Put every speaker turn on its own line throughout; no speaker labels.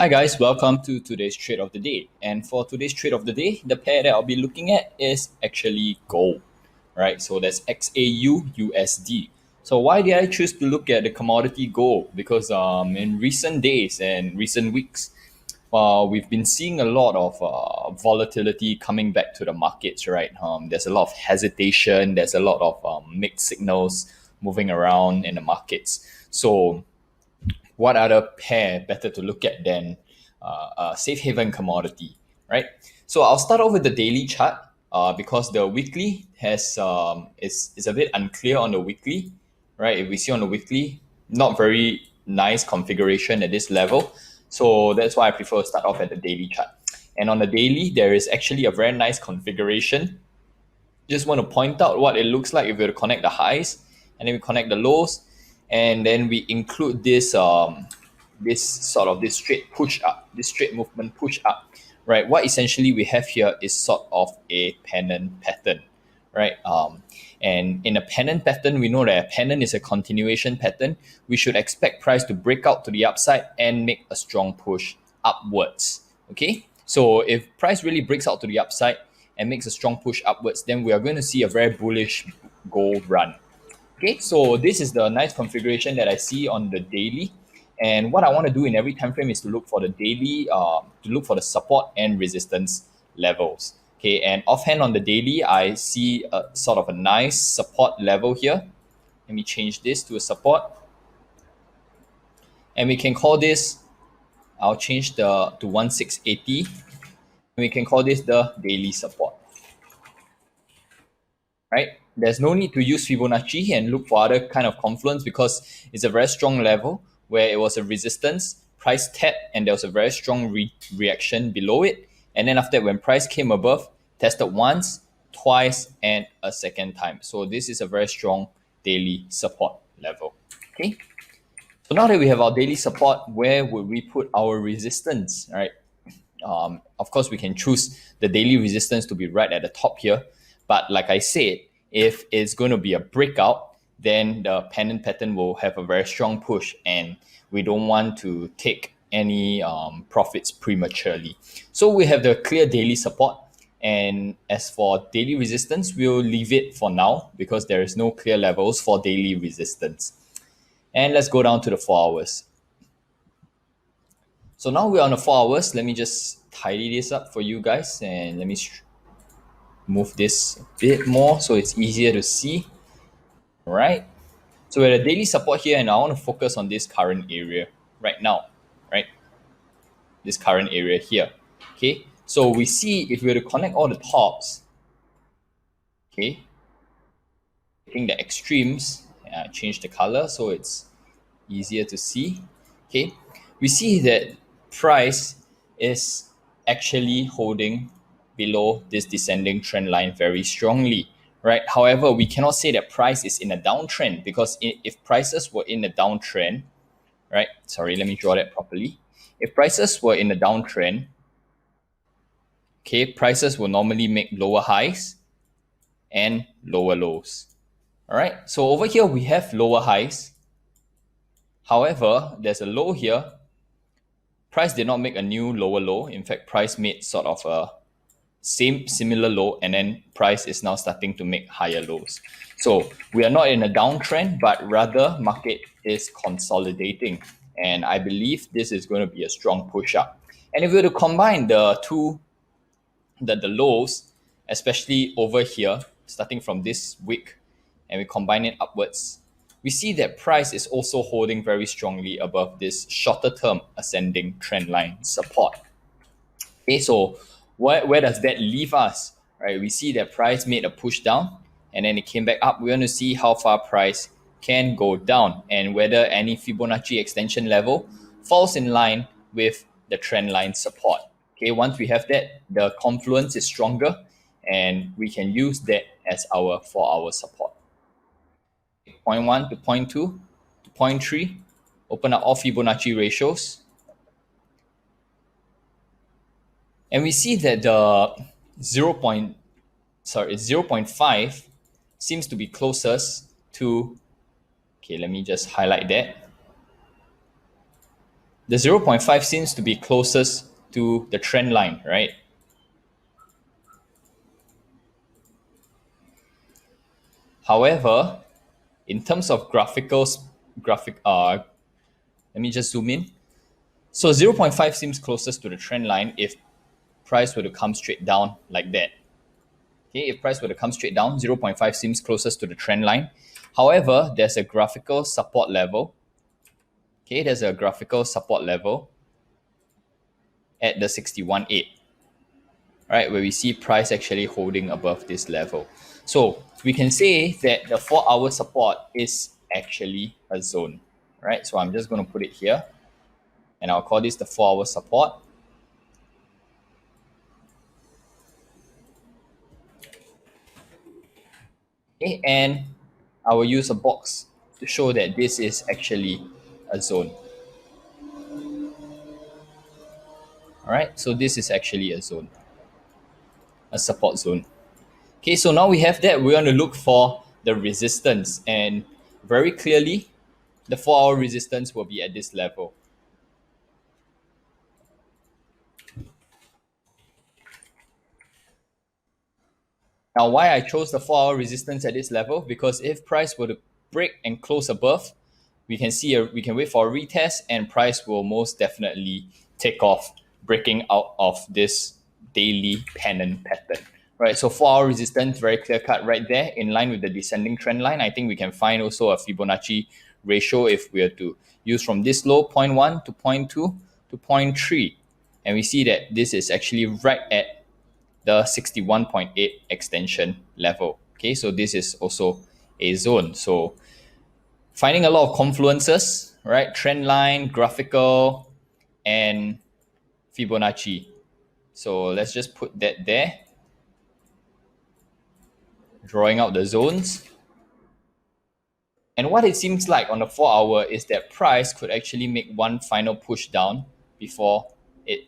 Hi guys, welcome to today's trade of the day. And for today's trade of the day, the pair that I'll be looking at is actually gold, right? So that's XAU USD. So why did I choose to look at the commodity gold? Because in recent days and recent weeks, we've been seeing a lot of volatility coming back to the markets, right? There's a lot of hesitation. There's a lot of mixed signals moving around in the markets. So what other pair better to look at than safe haven commodity, right? So I'll start off with the daily chart because the weekly is a bit unclear on the weekly, right? If we see on the weekly, not very nice configuration at this level. So that's why I prefer to start off at the daily chart. And on the daily, there is actually a very nice configuration. Just want to point out what it looks like if we were to connect the highs and then we connect the lows, and then we include this straight push up, this straight movement push up, right? What essentially we have here is sort of a pennant pattern, right? And in a pennant pattern, we know that a pennant is a continuation pattern. We should expect price to break out to the upside and make a strong push upwards. Okay, so if price really breaks out to the upside and makes a strong push upwards, then we are going to see a very bullish gold run. Okay, so this is the nice configuration that I see on the daily. And what I want to do in every time frame is to look for the daily, to look for the support and resistance levels. Okay, and offhand on the daily, I see a sort of a nice support level here. Let me change this to a support. And we can call this, I'll change the to 1680. We can call this the daily support. Right? There's no need to use Fibonacci and look for other kind of confluence because it's a very strong level where it was a resistance, price tapped, and there was a very strong reaction below it. And then after that, when price came above, tested once, twice, and a second time. So this is a very strong daily support level. Okay. So now that we have our daily support, where would we put our resistance, right? Of course, we can choose the daily resistance to be right at the top here. But like I said, if it's going to be a breakout, then the pennant pattern will have a very strong push, and we don't want to take any profits prematurely. So we have the clear daily support. And as for daily resistance, we'll leave it for now because there is no clear levels for daily resistance. And let's go down to the 4 hours. So now we're on the 4 hours. Let me just tidy this up for you guys, and let me move this a bit more so it's easier to see. All right. So we're at a daily support here, and I want to focus on this current area right now, right? This current area here. Okay. So we see if we were to connect all the tops, okay, taking the extremes, change the color so it's easier to see. Okay, we see that price is actually holding below this descending trend line very strongly, right? However, we cannot say that price is in a downtrend because if prices were in a downtrend, right? Sorry, let me draw that properly. If prices were in a downtrend, okay, prices will normally make lower highs and lower lows. All right, so over here we have lower highs. However, there's a low here. Price did not make a new lower low. In fact, price made sort of a similar low, and then price is now starting to make higher lows. So we are not in a downtrend, but rather market is consolidating. And I believe this is going to be a strong push up. And if we were to combine the two, the lows, especially over here, starting from this wick, and we combine it upwards, we see that price is also holding very strongly above this shorter term ascending trend line support. Okay, so where does that leave us? Right, we see that price made a push down and then it came back up. We want to see how far price can go down and whether any Fibonacci extension level falls in line with the trend line support. Okay, once we have that, the confluence is stronger and we can use that as our 4-hour support. 0.1 to 0.2 to 0.3, open up all Fibonacci ratios. And we see that the 0.5 seems to be closest to, okay, let me just highlight that. the 0.5 seems to be closest to the trend line, right? However, in terms of let me just zoom in. So 0.5 seems closest to the trend line if price were to come straight down like that. Okay, if price were to come straight down, 0.5 seems closest to the trend line. However, there's a graphical support level. Okay, there's a graphical support level at the 61.8, right, where we see price actually holding above this level. So we can say that the 4-hour support is actually a zone, right? So I'm just going to put it here, and I'll call this the 4-hour support. Okay, and I will use a box to show that this is actually a zone. All right, so this is actually a zone, a support zone. Okay, so now we have that. We want to look for the resistance, and very clearly, the 4-hour resistance will be at this level. Now, why I chose the 4-hour resistance at this level? Because if price were to break and close above, we can wait for a retest, and price will most definitely take off, breaking out of this daily pennant pattern. Right, so 4-hour resistance, very clear cut right there, in line with the descending trend line. I think we can find also a Fibonacci ratio if we are to use from this low, 0.1 to 0.2 to 0.3. And we see that this is actually right at the 61.8 extension level. Okay, so this is also a zone. So finding a lot of confluences, right? Trend line, graphical, and Fibonacci. So let's just put that there. Drawing out the zones. And what it seems like on the 4-hour is that price could actually make one final push down before it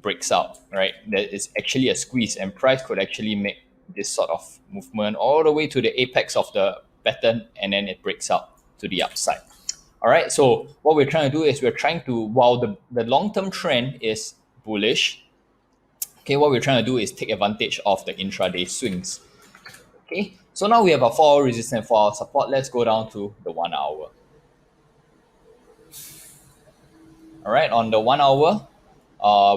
breaks out, right? There is actually a squeeze, and price could actually make this sort of movement all the way to the apex of the pattern, and then it breaks out to the upside. All right, so what we're trying to do is we're trying to, while the long-term trend is bullish, okay, what we're trying to do is take advantage of the intraday swings. Okay, so now we have a 4-hour resistance, 4-hour support. Let's go down to the 1-hour. All right, on the 1-hour,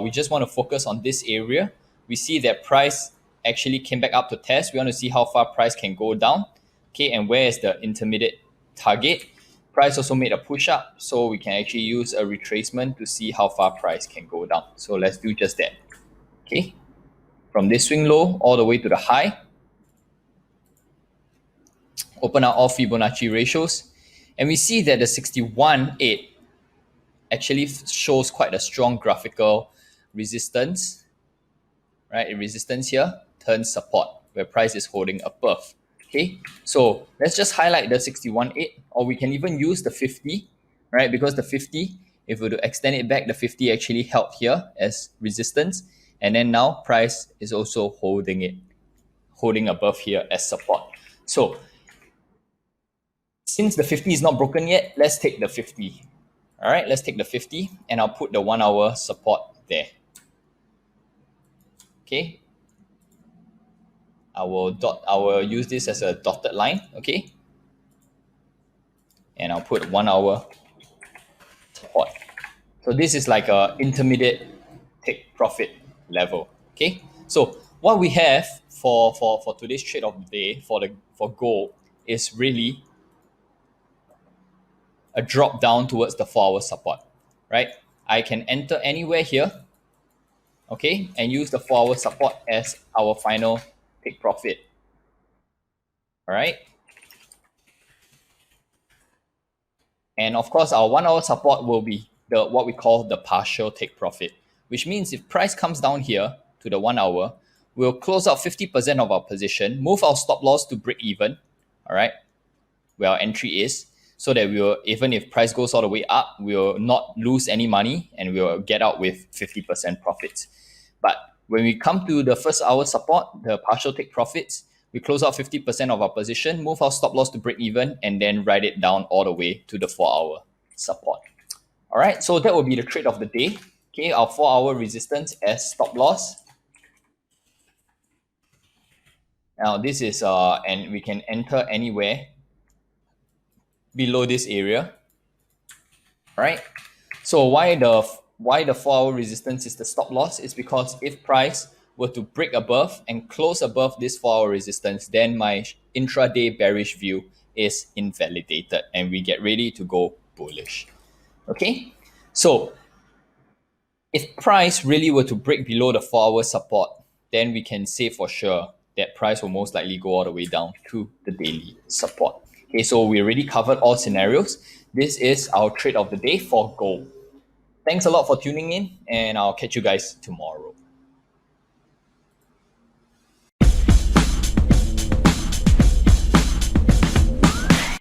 we just want to focus on this area. We see that price actually came back up to test. We want to see how far price can go down. Okay, and where is the intermediate target? Price also made a push up, so we can actually use a retracement to see how far price can go down. So let's do just that. Okay, from this swing low all the way to the high. Open out all Fibonacci ratios, and we see that the 61.8 actually shows quite a strong graphical resistance, right? Resistance here turns support where price is holding above. Okay, so let's just highlight the 61.8, or we can even use the 50, right? Because the 50, if we were to extend it back, the 50 actually held here as resistance, and then now price is also holding above here as support. So since the 50 is not broken yet, let's take the 50. All right, let's take the 50, and I'll put the 1-hour support there. Okay, I will use this as a dotted line. Okay, and I'll put 1-hour support. So this is like a intermediate take profit level. Okay, so what we have for today's trade of the day for gold is really a drop down towards the 4-hour support, right? I can enter anywhere here, okay, and use the 4-hour support as our final take profit. All right. And of course, our 1-hour support will be what we call the partial take profit, which means if price comes down here to the 1-hour, we'll close out 50% of our position, move our stop loss to break even, all right, where our entry is, so that we will, even if price goes all the way up, we will not lose any money, and we will get out with 50% profits. But when we come to the first hour support, the partial take profits, we close out 50% of our position, move our stop loss to break even, and then ride it down all the way to the 4-hour support. All right, so that will be the trade of the day. Okay, our 4-hour resistance as stop loss. Now this is and we can enter anywhere below this area. All right. So why the 4-hour resistance is the stop loss is because if price were to break above and close above this 4-hour resistance, then my intraday bearish view is invalidated and we get ready to go bullish. Okay. So if price really were to break below the 4-hour support, then we can say for sure that price will most likely go all the way down to the daily support. Okay, so we already covered all scenarios. This is our trade of the day for gold. Thanks a lot for tuning in, and I'll catch you guys tomorrow.